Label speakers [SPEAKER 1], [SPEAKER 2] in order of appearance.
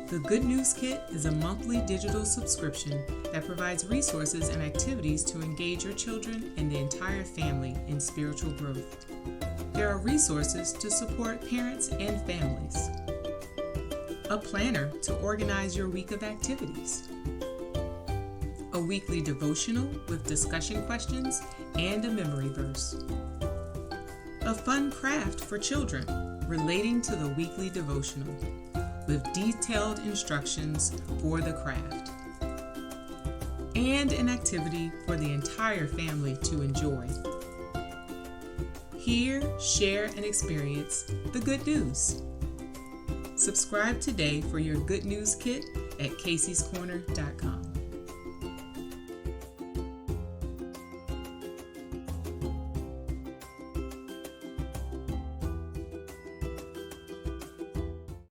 [SPEAKER 1] The Good News Kit is a monthly digital subscription that provides resources and activities to engage your children and the entire family in spiritual growth. There are resources to support parents and families, a planner to organize your week of activities, a weekly devotional with discussion questions and a memory verse, a fun craft for children relating to the weekly devotional with detailed instructions for the craft, and an activity for the entire family to enjoy. Hear, share, and experience the good news. Subscribe today for your Good News Kit at caseyscorner.com.